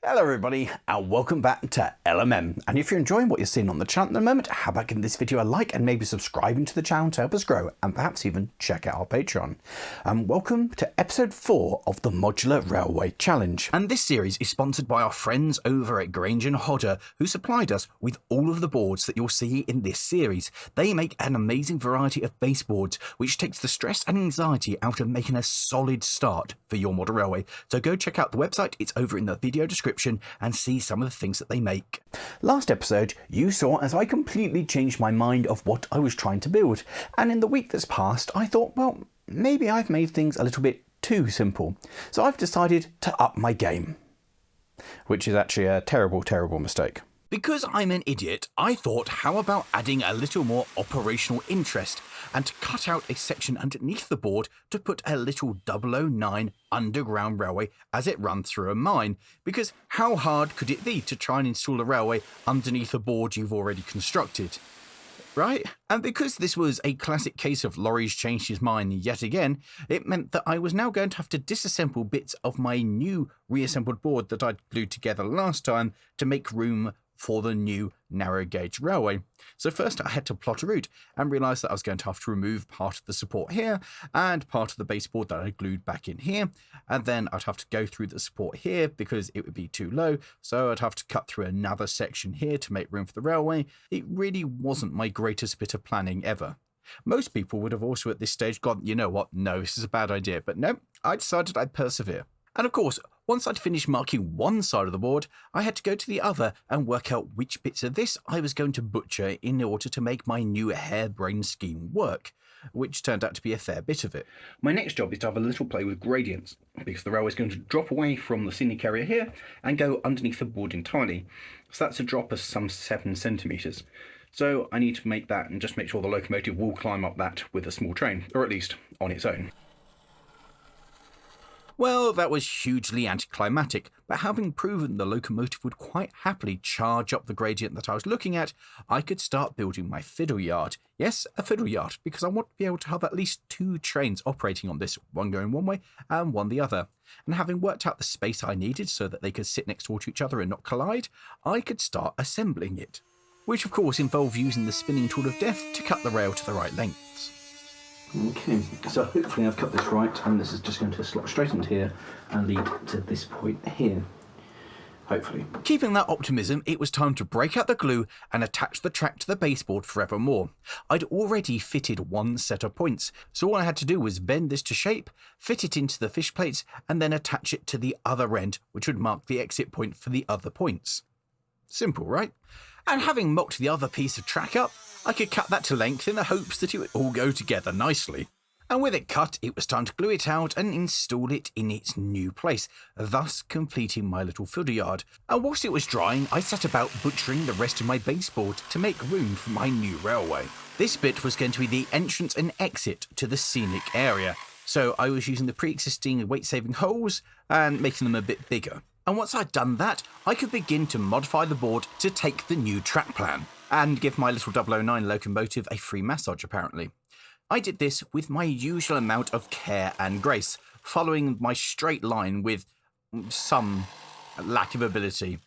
Hello everybody and welcome back to LMM, and if you're enjoying what you're seeing on the channel at the moment, how about giving this video a like and maybe subscribing to the channel to help us grow and perhaps even check out our Patreon. Welcome to episode 4 of the Modular Railway Challenge. And this series is sponsored by our friends over at Grange & Hodder, who supplied us with all of the boards that you'll see in this series. They make an amazing variety of baseboards which takes the stress and anxiety out of making a solid start for your model railway. So go check out the website, it's over in the video description, and see some of the things that they make. Last episode you saw as I completely changed my mind of what I was trying to build, and in the week that's passed I thought, well, maybe I've made things a little bit too simple, so I've decided to up my game, which is actually a terrible mistake. Because I'm an idiot, I thought, how about adding a little more operational interest and to cut out a section underneath the board to put a little 009 underground railway as it runs through a mine, because how hard could it be to try and install a railway underneath a board you've already constructed? Right? And because this was a classic case of Lawrie's changed his mind yet again, it meant that I was now going to have to disassemble bits of my new reassembled board that I'd glued together last time to make room for the new narrow gauge railway. So first I had to plot a route and realised that I was going to have to remove part of the support here and part of the baseboard that I glued back in here, and then I'd have to go through the support here because it would be too low, so I'd have to cut through another section here to make room for the railway. It really wasn't my greatest bit of planning ever. Most people would have also at this stage gone, you know what, no, this is a bad idea, but no, I decided I'd persevere. And of course, once I'd finished marking one side of the board, I had to go to the other and work out which bits of this I was going to butcher in order to make my new harebrained scheme work, which turned out to be a fair bit of it. My next job is to have a little play with gradients, because the railway is going to drop away from the scenic area here and go underneath the board entirely. So that's a drop of some 7 centimetres. So I need to make that and just make sure the locomotive will climb up that with a small train, or at least on its own. Well, that was hugely anticlimactic, but having proven the locomotive would quite happily charge up the gradient that I was looking at, I could start building my fiddle yard. Yes, a fiddle yard, because I want to be able to have at least 2 trains operating on this, one going one way and one the other. And having worked out the space I needed so that they could sit next door to each other and not collide, I could start assembling it. Which of course involved using the spinning tool of death to cut the rail to the right lengths. Okay, so hopefully I've cut this right, and this is just going to slot straight into here and lead to this point here. Hopefully. Keeping that optimism, it was time to break out the glue and attach the track to the baseboard forevermore. I'd already fitted one set of points, so all I had to do was bend this to shape, fit it into the fish plates, and then attach it to the other end, which would mark the exit point for the other points. Simple, right? And having mocked the other piece of track up, I could cut that to length in the hopes that it would all go together nicely. And with it cut, it was time to glue it out and install it in its new place, thus completing my little fiddle yard. And whilst it was drying, I set about butchering the rest of my baseboard to make room for my new railway. This bit was going to be the entrance and exit to the scenic area, so I was using the pre-existing weight-saving holes and making them a bit bigger. And once I'd done that, I could begin to modify the board to take the new track plan, and give my little 009 locomotive a free massage apparently. I did this with my usual amount of care and grace, following my straight line with some lack of ability.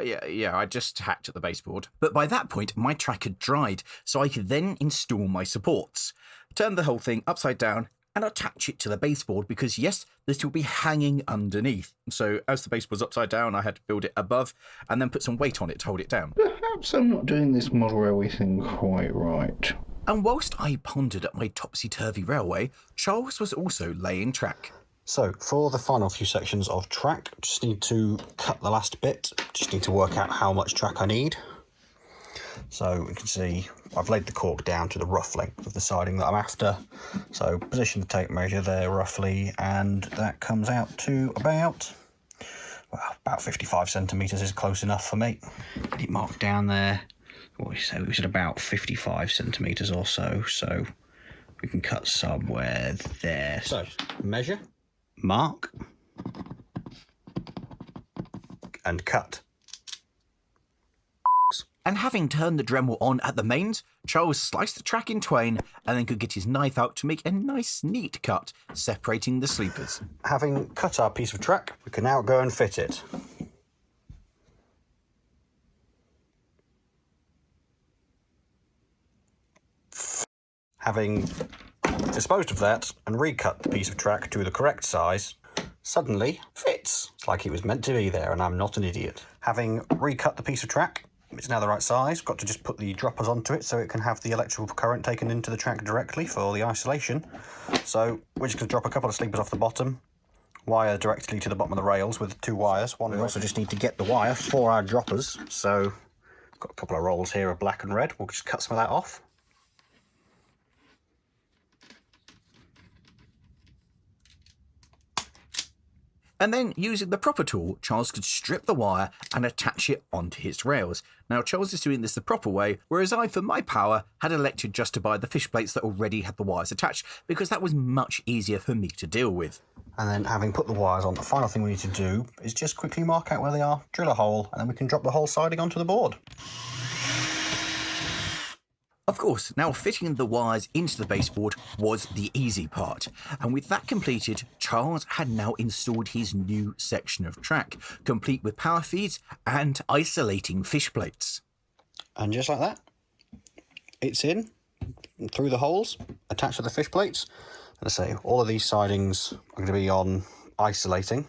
Yeah, I just hacked at the baseboard. But by that point, my track had dried, so I could then install my supports, turn the whole thing upside down, and attach it to the baseboard, because yes, this will be hanging underneath. So as the baseboard's upside down, I had to build it above and then put some weight on it to hold it down. Perhaps I'm not doing this model railway thing quite right. And whilst I pondered at my topsy-turvy railway, Charles was also laying track. So for the final few sections of track, just need to cut the last bit, just need to work out how much track I need. So we can see I've laid the cork down to the rough length of the siding that I'm after. So position the tape measure there roughly, and that comes out to about 55 centimetres is close enough for me. Get it marked down there. What so it was at about 55 centimetres or so. So we can cut somewhere there. So measure, mark, and cut. And having turned the Dremel on at the mains, Charles sliced the track in twain and then could get his knife out to make a nice neat cut, separating the sleepers. Having cut our piece of track, we can now go and fit it. Having disposed of that and recut the piece of track to the correct size, suddenly fits. It's like it was meant to be there, and I'm not an idiot. Having recut the piece of track, it's now the right size. Got to just put the droppers onto it so it can have the electrical current taken into the track directly for the isolation. So we're just going to drop a couple of sleepers off the bottom, wire directly to the bottom of the rails with 2 wires. We also just need to get the wire for our droppers. So got a couple of rolls here of black and red. We'll just cut some of that off. And then, using the proper tool, Charles could strip the wire and attach it onto his rails. Now, Charles is doing this the proper way, whereas I, for my power, had elected just to buy the fish plates that already had the wires attached, because that was much easier for me to deal with. And then, having put the wires on, the final thing we need to do is just quickly mark out where they are, drill a hole, and then we can drop the whole siding onto the board. Of course, now fitting the wires into the baseboard was the easy part, and with that completed, Charles had now installed his new section of track, complete with power feeds and isolating fish plates. And just like that, it's in, through the holes, attached to the fish plates. And I say, all of these sidings are going to be on isolating,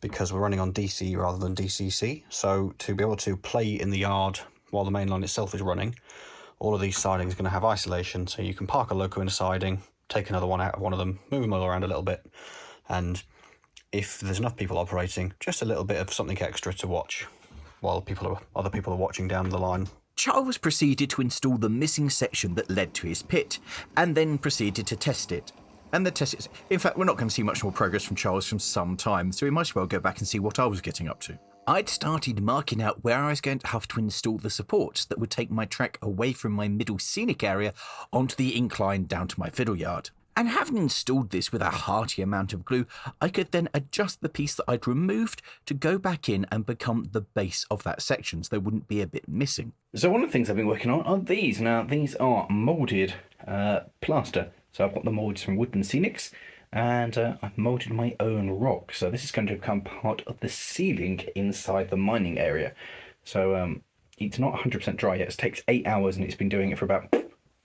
because we're running on DC rather than DCC, so to be able to play in the yard while the main line itself is running, all of these sidings are going to have isolation, so you can park a loco in a siding, take another one out of one of them, move them all around a little bit, and if there's enough people operating, just a little bit of something extra to watch while other people are watching down the line. Charles proceeded to install the missing section that led to his pit, and then proceeded to test it. And the test, in fact, we're not going to see much more progress from Charles from some time, so we might as well go back and see what I was getting up to. I'd started marking out where I was going to have to install the supports that would take my track away from my middle scenic area onto the incline down to my fiddle yard. And having installed this with a hearty amount of glue, I could then adjust the piece that I'd removed to go back in and become the base of that section, so there wouldn't be a bit missing. So one of the things I've been working on are these. Now, these are moulded plaster. So I've got the moulds from Wooden Scenics, and I've moulded my own rock. So this is going to become part of the ceiling inside the mining area. So it's not 100% dry yet. It takes 8 hours, and it's been doing it for about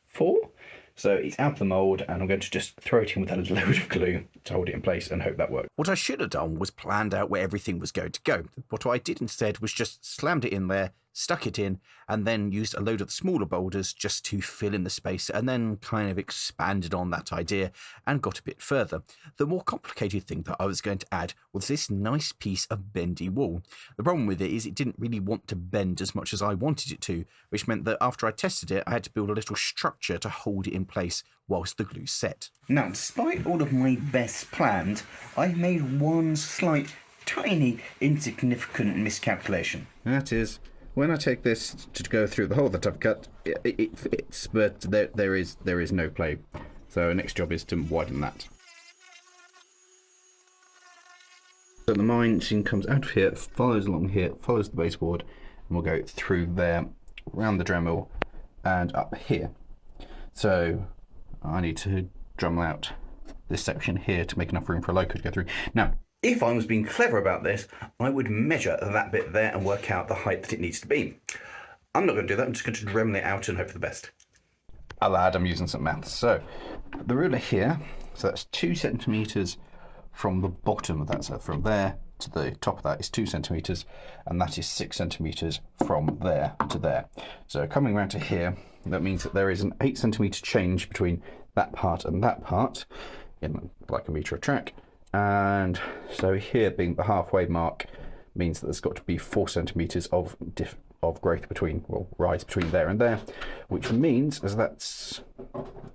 4. So it's out of the mould, and I'm going to just throw it in with a load of glue to hold it in place and hope that works. What I should have done was planned out where everything was going to go. What I did instead was just slammed it in there, stuck it in, and then used a load of the smaller boulders just to fill in the space, and then kind of expanded on that idea and got a bit further. The more complicated thing that I was going to add was this nice piece of bendy wall. The problem with it is it didn't really want to bend as much as I wanted it to, which meant that after I tested it, I had to build a little structure to hold it in place whilst the glue set. Now, despite all of my best plans, I made one slight, tiny, insignificant miscalculation. That is, when I take this to go through the hole that I've cut, it fits, but there is no play. So the next job is to widen that. So the mine seam comes out of here, follows along here, follows the baseboard, and we'll go through there, around the Dremel, and up here. So I need to Dremel out this section here to make enough room for a loco to go through. Now, if I was being clever about this, I would measure that bit there and work out the height that it needs to be. I'm not going to do that. I'm just going to Dremel it out and hope for the best. I'll add, I'm using some maths. So the ruler here, so that's 2 centimetres from the bottom of that. So from there to the top of that is 2 centimetres, and that is 6 centimetres from there to there. So coming around to here, that means that there is an 8 centimetre change between that part and that part, in like a metre of track. And so here being the halfway mark means that there's got to be 4 centimetres of growth between, well, rise between there and there, which means as that's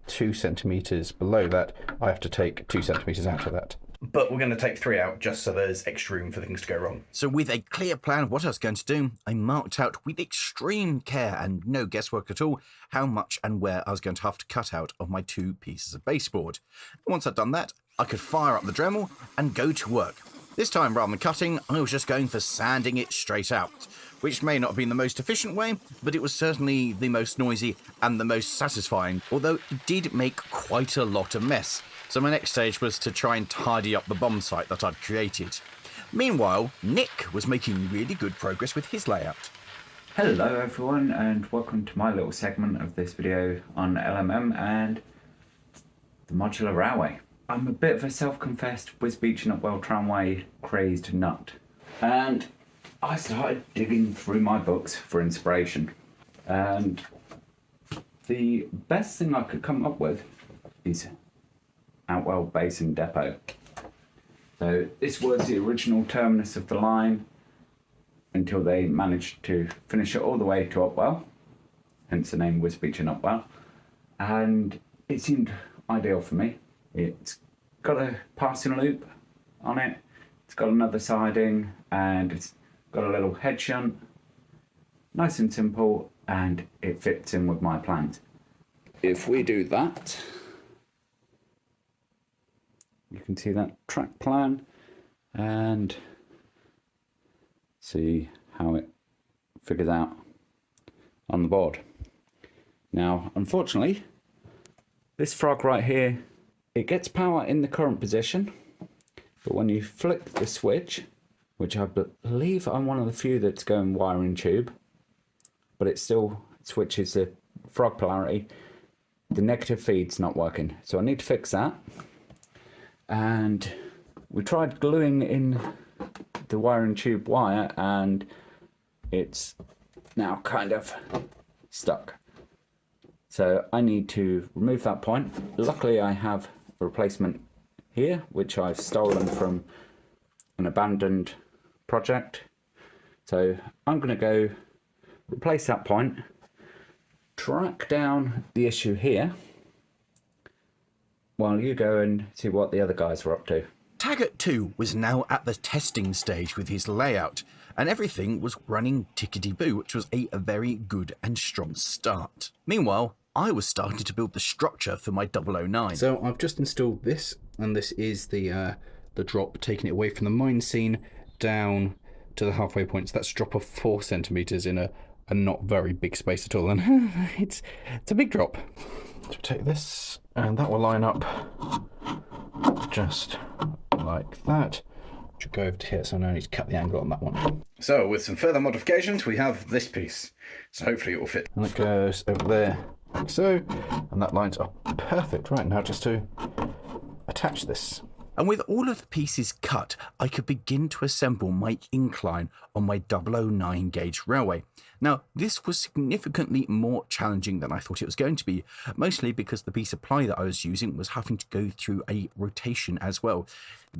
2 centimetres below that, I have to take 2 centimetres out of that. But we're going to take 3 out just so there's extra room for things to go wrong. So with a clear plan of what I was going to do, I marked out with extreme care and no guesswork at all how much and where I was going to have to cut out of my 2 pieces of baseboard. Once I'd done that, I could fire up the Dremel and go to work. This time, rather than cutting, I was just going for sanding it straight out, which may not have been the most efficient way, but it was certainly the most noisy and the most satisfying, although it did make quite a lot of mess. So my next stage was to try and tidy up the bomb site that I'd created. Meanwhile, Nick was making really good progress with his layout. Hello everyone and welcome to my little segment of this video on LMM and the Modular Railway. I'm a bit of a self-confessed Wisbeach and Upwell Tramway crazed nut, and I started digging through my books for inspiration, and the best thing I could come up with is Outwell Basin Depot. So this was the original terminus of the line until they managed to finish it all the way to Upwell, hence the name Wisbeach and Upwell, and it seemed ideal for me. It's got a passing loop on it, it's got another siding, and it's got a little head shunt. Nice and simple, and it fits in with my plans. If we do that, you can see that track plan and see how it figures out on the board. Now, unfortunately, this frog right here, it gets power in the current position, but when you flick the switch, which I believe I'm one of the few that's going wire and tube, but it still switches the frog polarity, the negative feed's not working. So I need to fix that. And we tried gluing in the wire and tube wire, and it's now kind of stuck. So I need to remove that point. Luckily I have a replacement here, which I've stolen from an abandoned project. So I'm going to go replace that point, track down the issue here, while you go and see what the other guys were up to. Taggart 2 was now at the testing stage with his layout, and everything was running tickety-boo, which was a very good and strong start. Meanwhile, I was starting to build the structure for my 009. So I've just installed this, and this is the drop, taking it away from the mine scene down to the halfway point. So that's a drop of 4 centimeters in a not very big space at all, and it's a big drop. So take this, and that will line up just like that. Should go over to here, so I need to cut the angle on that one. So with some further modifications, we have this piece. So hopefully it will fit. And it goes over there, like so, and that lines up perfect. Right, now just to attach this. And with all of the pieces cut, I could begin to assemble my incline on my 009 gauge railway. Now, this was significantly more challenging than I thought it was going to be, mostly because the piece of ply that I was using was having to go through a rotation as well.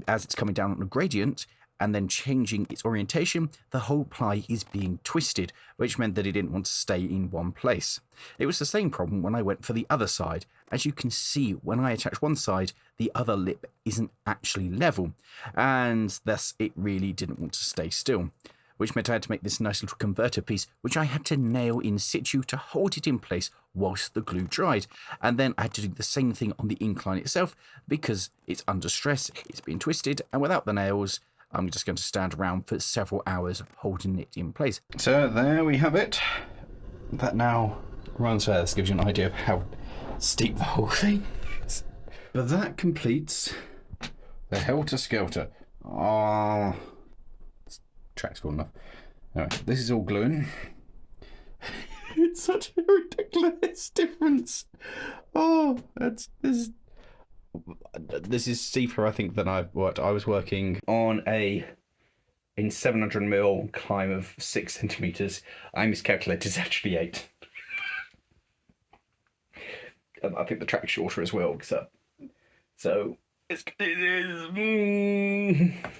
As it's coming down on a gradient and then changing its orientation, the whole ply is being twisted, which meant that it didn't want to stay in one place. It was the same problem when I went for the other side. As you can see, when I attach one side, the other lip isn't actually level, and thus it really didn't want to stay still, which meant I had to make this nice little converter piece, which I had to nail in situ to hold it in place whilst the glue dried. And then I had to do the same thing on the incline itself, because it's under stress, it's being twisted, and without the nails, I'm just going to stand around for several hours holding it in place. So there we have it. That now runs there. This gives you an idea of how steep the whole thing is. But that completes the Helter Skelter. Oh, track's full enough. Anyway, this is all gluing. It's such a ridiculous difference. Oh, this is steeper, I think, than I've worked. I was working on in 700mm climb of 6 centimeters. I miscalculated, it's actually 8. I think the track's shorter as well, so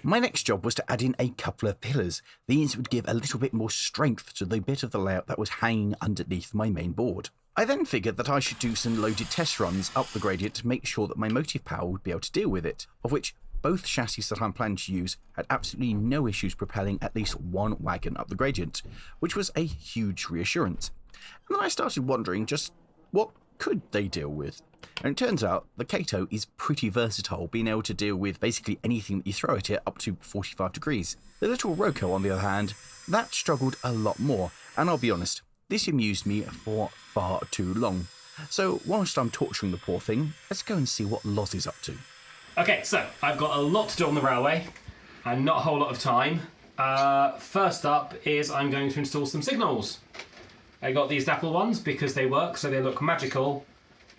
My next job was to add in a couple of pillars. These would give a little bit more strength to the bit of the layout that was hanging underneath my main board. I then figured that I should do some loaded test runs up the gradient to make sure that my motive power would be able to deal with it, of which both chassis that I'm planning to use had absolutely no issues propelling at least one wagon up the gradient, which was a huge reassurance. And then I started wondering just what could they deal with? And it turns out the Kato is pretty versatile, being able to deal with basically anything that you throw at it up to 45 degrees. The little Roco, on the other hand, that struggled a lot more, and I'll be honest, this amused me for far too long. So whilst I'm torturing the poor thing, let's go and see what Loz is up to. Okay, so I've got a lot to do on the railway and not a whole lot of time. First up is I'm going to install some signals. I got these Statfold ones because they work, so they look magical,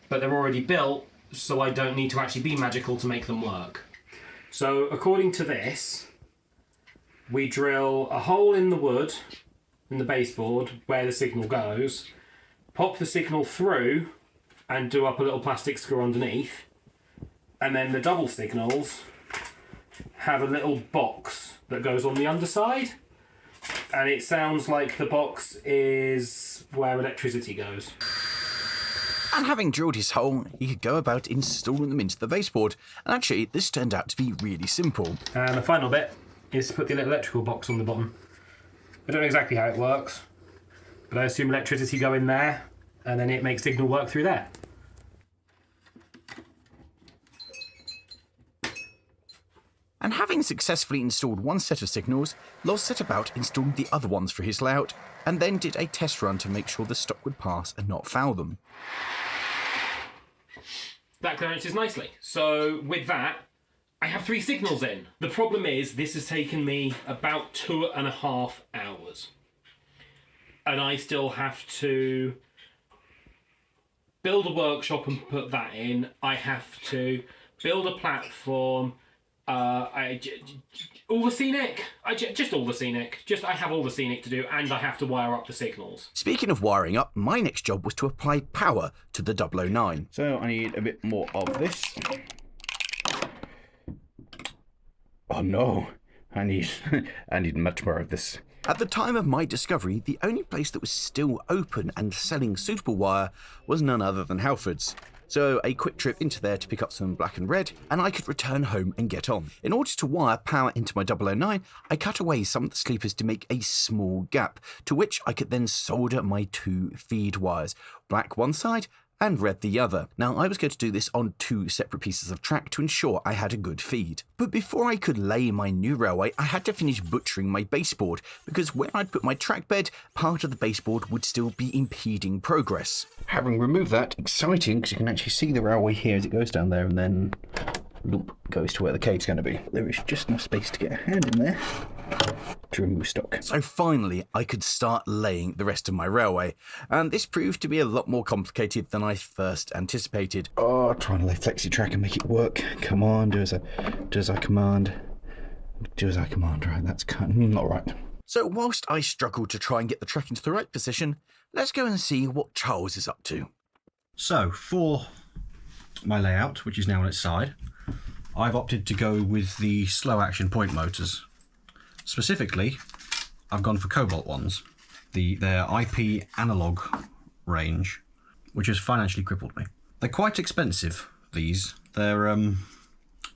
but they're already built, so I don't need to actually be magical to make them work. So according to this, we drill a hole in the wood, in the baseboard, where the signal goes, pop the signal through, and do up a little plastic screw underneath, and then the double signals have a little box that goes on the underside, and it sounds like the box is where electricity goes. And having drilled his hole, he could go about installing them into the baseboard, and actually this turned out to be really simple. And the final bit is to put the little electrical box on the bottom. I don't know exactly how it works, but I assume electricity go in there, and then it makes signal work through there. And having successfully installed one set of signals, Loz set about installing the other ones for his layout, and then did a test run to make sure the stock would pass and not foul them. That clearances nicely. So with that, I have 3 signals in. The problem is this has taken me about 2.5 hours. And I still have to build a workshop and put that in. I have to build a platform. All the scenic. Just all the scenic. I have all the scenic to do, and I have to wire up the signals. Speaking of wiring up, my next job was to apply power to the 009. So I need a bit more of this. Oh no, I need much more of this. At the time of my discovery, the only place that was still open and selling suitable wire was none other than Halford's. So a quick trip into there to pick up some black and red, and I could return home and get on. In order to wire power into my 009, I cut away some of the sleepers to make a small gap, to which I could then solder my 2 feed wires, black one side and red the other. Now, I was going to do this on 2 separate pieces of track to ensure I had a good feed. But before I could lay my new railway, I had to finish butchering my baseboard, because where I'd put my track bed, part of the baseboard would still be impeding progress. Having removed that, exciting, because you can actually see the railway here as it goes down there, and then loop goes to where the cave's going to be. There is just enough space to get a hand in there to remove stock. So finally, I could start laying the rest of my railway, and this proved to be a lot more complicated than I first anticipated. Oh, trying to lay flexi track and make it work. Come on, do as I command. Do as I command, right? That's not right. So whilst I struggled to try and get the track into the right position, let's go and see what Charles is up to. So for my layout, which is now on its side, I've opted to go with the slow action point motors. Specifically, I've gone for Cobalt ones, their IP analog range, which has financially crippled me. They're quite expensive, these. But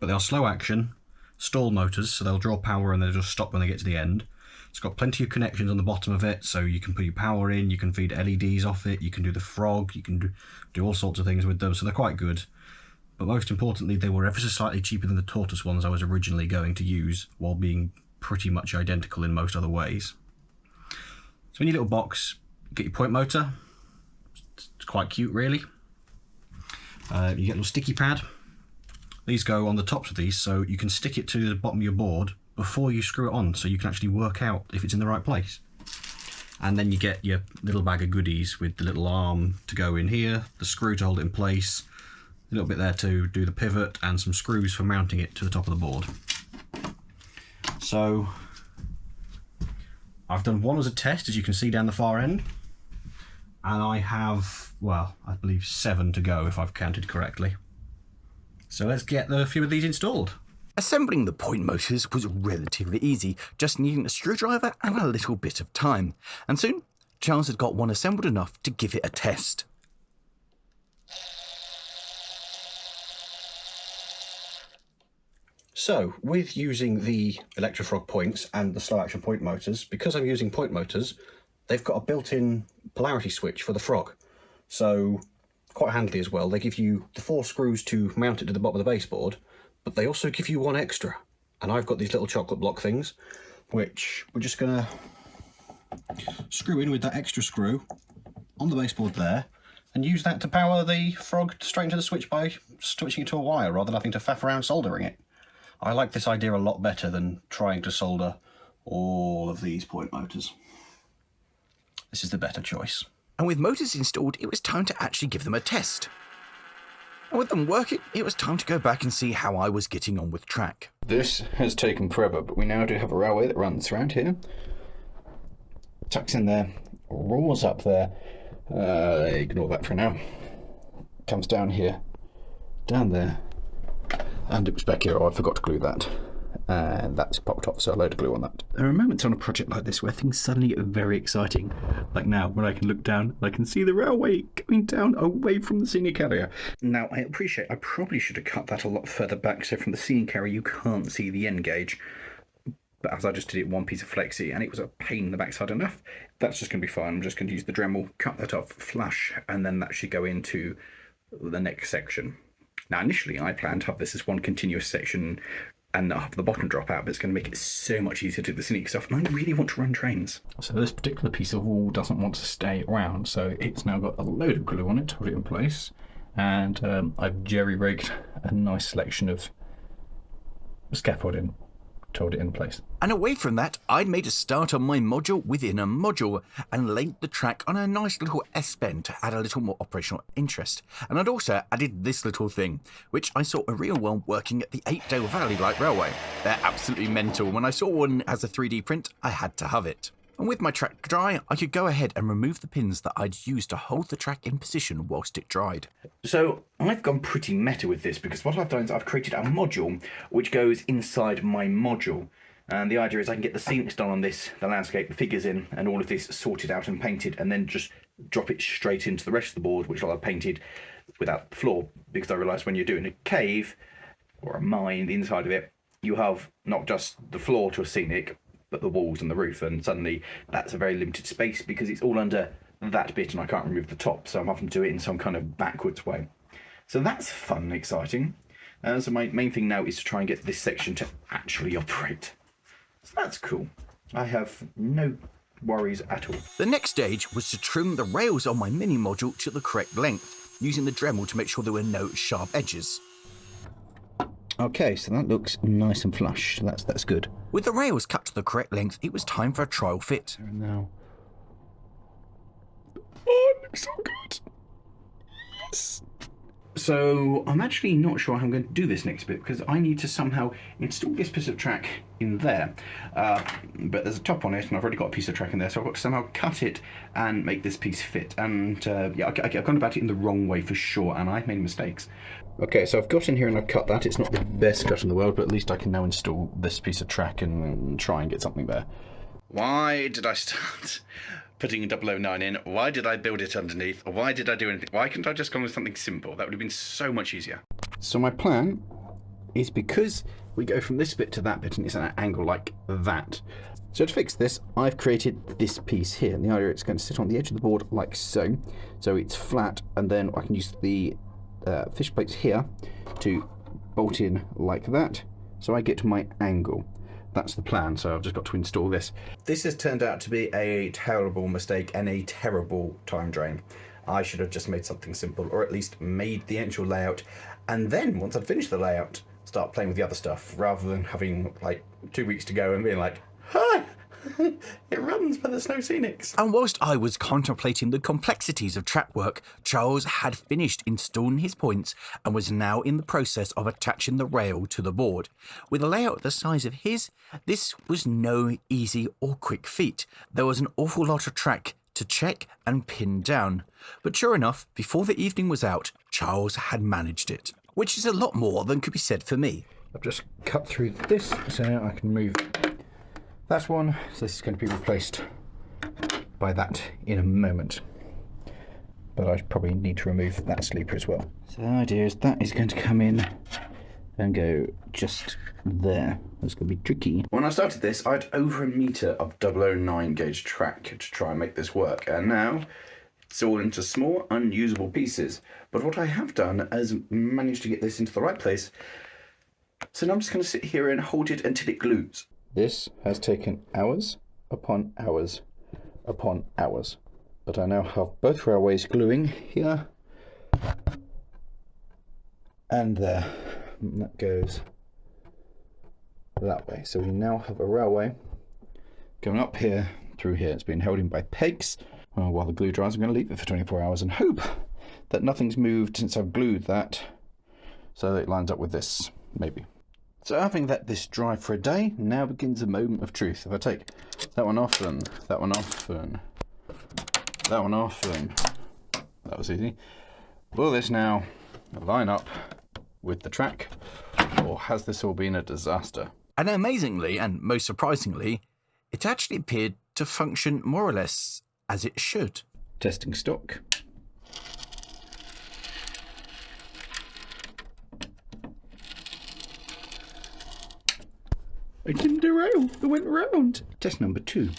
they are slow action, stall motors, so they'll draw power and they'll just stop when they get to the end. It's got plenty of connections on the bottom of it, so you can put your power in, you can feed LEDs off it, you can do the frog, you can do all sorts of things with them, so they're quite good. But most importantly, they were ever so slightly cheaper than the tortoise ones I was originally going to use, while being pretty much identical in most other ways. So in your little box, get your point motor. It's quite cute, really. You get a little sticky pad. These go on the tops of these, so you can stick it to the bottom of your board before you screw it on, so you can actually work out if it's in the right place. And then you get your little bag of goodies with the little arm to go in here, the screw to hold it in place, a little bit there to do the pivot, and some screws for mounting it to the top of the board. So I've done one as a test, as you can see down the far end, and I have, well, I believe 7 to go if I've counted correctly. So let's get a few of these installed. Assembling the point motors was relatively easy, just needing a screwdriver and a little bit of time. And soon, Charles had got one assembled enough to give it a test. So, with using the Electrofrog points and the slow action point motors, because I'm using point motors, they've got a built-in polarity switch for the frog. So, quite handily as well, they give you the 4 screws to mount it to the bottom of the baseboard, but they also give you 1 extra. And I've got these little chocolate block things, which we're just going to screw in with that extra screw on the baseboard there, and use that to power the frog straight into the switch by switching it to a wire, rather than having to faff around soldering it. I like this idea a lot better than trying to solder all of these point motors. This is the better choice. And with motors installed, it was time to actually give them a test. And with them working, it was time to go back and see how I was getting on with track. This has taken forever, but we now do have a railway that runs around here. Tucks in there, roars up there. Ignore that for now. Comes down here, down there, and it was back here. Oh, I forgot to glue that. And that's popped off, so a load of glue on that. There are moments on a project like this where things suddenly get very exciting. Like now, when I can look down, I can see the railway going down away from the scenic area. Now, I appreciate I probably should have cut that a lot further back, so from the scenic area you can't see the end gauge. But as I just did it one piece of flexi, and it was a pain in the backside enough, that's just going to be fine. I'm just going to use the Dremel, cut that off, flush, and then that should go into the next section. Now, initially, I planned to have this as one continuous section and not have the bottom drop out, but it's going to make it so much easier to do the scenic stuff, and I really want to run trains. So this particular piece of wall doesn't want to stay around, so it's now got a load of glue on it to hold it in place, and I've jerry-rigged a nice selection of scaffolding to hold it in place. And away from that, I'd made a start on my module within a module and laid the track on a nice little S-bend to add a little more operational interest. And I'd also added this little thing, which I saw a real one working at the Eight-Dale Valley Light Railway. They're absolutely mental. When I saw one as a 3D print, I had to have it. And with my track dry, I could go ahead and remove the pins that I'd used to hold the track in position whilst it dried. So I've gone pretty meta with this, because what I've done is I've created a module which goes inside my module. And the idea is I can get the scenics done on this, the landscape, the figures in, and all of this sorted out and painted, and then just drop it straight into the rest of the board, which I'll have painted without the floor. Because I realised when you're doing a cave or a mine, the inside of it, you have not just the floor to a scenic, but the walls and the roof, and suddenly that's a very limited space because it's all under that bit and I can't remove the top, so I'm having to do it in some kind of backwards way. So that's fun and exciting. So my main thing now is to try and get this section to actually operate. So that's cool. I have no worries at all. The next stage was to trim the rails on my mini module to the correct length, using the Dremel to make sure there were no sharp edges. Okay, so that looks nice and flush. That's good. With the rails cut to the correct length, it was time for a trial fit. Now. Oh, it looks so good. Yes. So I'm actually not sure how I'm going to do this next bit, because I need to somehow install this piece of track in there. But there's a top on it, and I've already got a piece of track in there, so I've got to somehow cut it and make this piece fit. And yeah, I've gone about it in the wrong way for sure, and I've made mistakes. Okay, so I've got in here and I've cut that. It's not the best cut in the world, but at least I can now install this piece of track and try and get something there. Why did I start putting 009 in? Why did I build it underneath? Why did I do anything? Why couldn't I just come with something simple? That would have been so much easier. So my plan is, because we go from this bit to that bit and it's at an angle like that. So to fix this, I've created this piece here. And the idea is it's going to sit on the edge of the board like so. So it's flat, and then I can use the fish plates here to bolt in like that, so I get to my angle. That's the plan, so I've just got to install this. This has turned out to be a terrible mistake and a terrible time drain. I should have just made something simple, or at least made the actual layout, and then once I'd finished the layout, start playing with the other stuff, rather than having like 2 weeks to go and being like, hi! It runs, but there's no scenics. And whilst I was contemplating the complexities of track work, Charles had finished installing his points and was now in the process of attaching the rail to the board. With a layout the size of his, this was no easy or quick feat. There was an awful lot of track to check and pin down. But sure enough, before the evening was out, Charles had managed it, which is a lot more than could be said for me. I've just cut through this so I can move that one, so this is going to be replaced by that in a moment. But I probably need to remove that sleeper as well. So the idea is that is going to come in and go just there. That's going to be tricky. When I started this, I had over a metre of 009 gauge track to try and make this work, and now it's all into small, unusable pieces. But what I have done is managed to get this into the right place, so now I'm just going to sit here and hold it until it glues. This has taken hours upon hours upon hours, but I now have both railways gluing here and there, and that goes that way. So we now have a railway Going up here, through here. It's being held in by pegs. Well, while the glue dries, I'm going to leave it for 24 hours and hope that nothing's moved since I've glued that, so that it lines up with this, maybe. So having let this dry for a day, now begins a moment of truth. If I take that one off and that one off and that one off, and that was easy. Will this now line up with the track, or has this all been a disaster? And amazingly, and most surprisingly, it actually appeared to function more or less as it should. Testing stock. It didn't derail, it went round. Test number 2.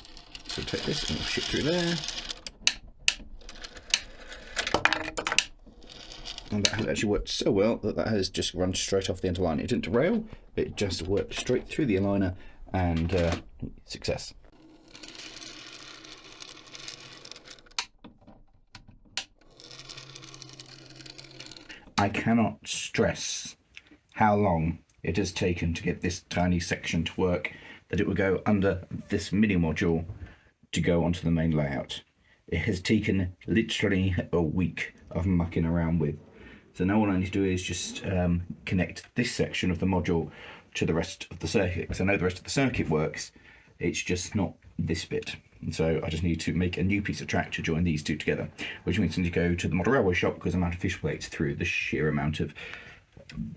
So take this and ship through there. And that has actually worked so well that that has just run straight off the interliner. It didn't derail, it just worked straight through the aligner, and success. I cannot stress how long it has taken to get this tiny section to work, that it would go under this mini module to go onto the main layout. It has taken literally a week of mucking around with. So now all I need to do is just connect this section of the module to the rest of the circuit. Because I know the rest of the circuit works, it's just not this bit. And so I just need to make a new piece of track to join these two together, which means I need to go to the model railway shop because I'm out of fish plates through the sheer amount of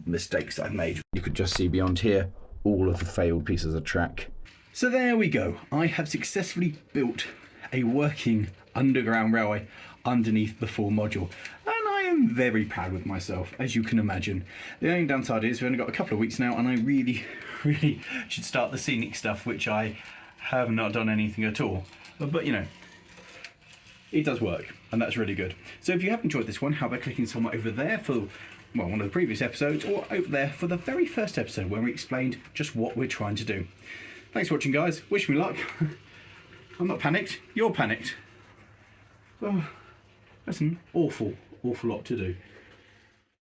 mistakes I've made. You could just see beyond here all of the failed pieces of track. So there we go. I have successfully built a working underground railway underneath the full module, and I am very proud with myself, as you can imagine. The only downside is we've only got a couple of weeks now, and I really should start the scenic stuff, which I have not done anything at all. But you know, it does work, and that's really good. So if you have enjoyed this one, how about clicking somewhere over there for, well, one of the previous episodes, or over there for the very first episode where we explained just what we're trying to do. Thanks for watching, guys. Wish me luck. I'm not panicked. You're panicked. Oh, that's an awful lot to do.